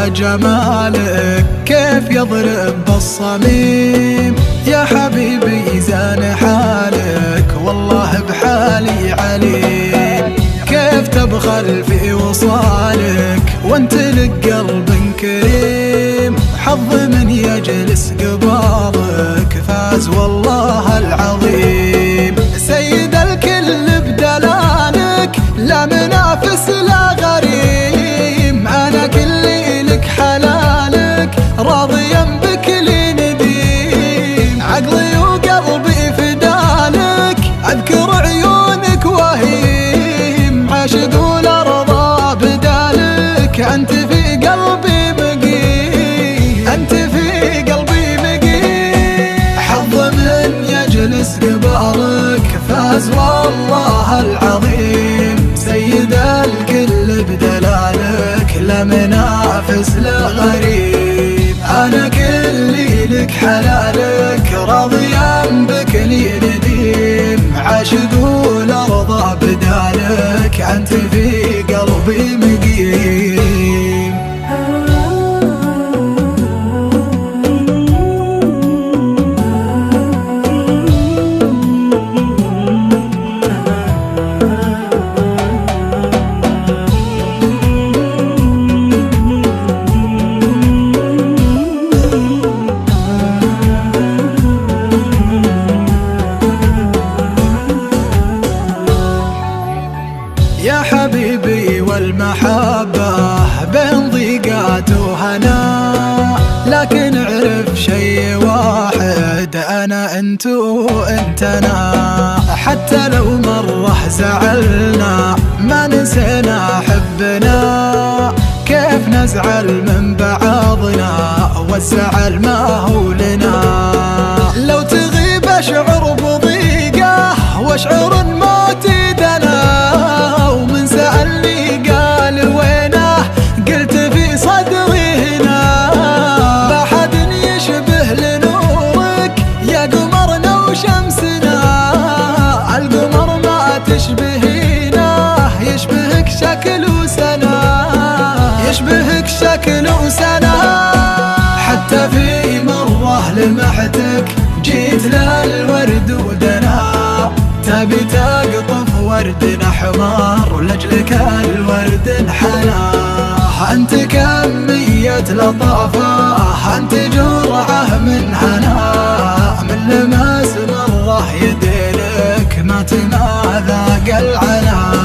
جمالك كيف يضرب بالصميم. يا حبيبي زان حالك والله بحالي عليم. كيف تبخل في وصالك وانت لك قلب كريم. حظ من يجلس قبالك فاز والله العظيم. سيد الكل بدلالك لا منافس لا غريم. انا كلي لك حلالك راضيا بك لي نديم. عقلي وقلبي فدالك اذكر عيونك وهيم. عاشق والارضى بدالك انت في قلبي مقيم. انت في قلبي مقيم. حظ من يجلس قبالك فاز والله العظيم. سيد الكل بدلالك لا منافس لا غريب. انا كلي لك حلالك راضيا بك لي نديم. عاشق والارضى بدالك انت في قلبي مقيم. يا حبيبي والمحبة بين ضيقات وهنا. لكن اعرف شي واحد انا انت وانت انا. حتى لو مرة زعلنا ما نسينا حبنا. كيف نزعل من بعضنا والزعل ما هو لنا. لو تغيب اشعر بضيقة واشعر الموت دنا. ومن سألني قال وينه قلت في صدري هنا. ما حد يشبه لنورك يا قمرنا وشمسنا. القمر ما تشبهينا يشبهك شكل وسنا. يشبهك شكل وسنا. حتى في مرة لمحتك جيت للورد ودنا. تبي تقطف ورد احمر لاجلك الورد انحنى. انت كمية لطافة انت جرعة من هنا. من لمس مرة يدينك ما تناذاق العنا.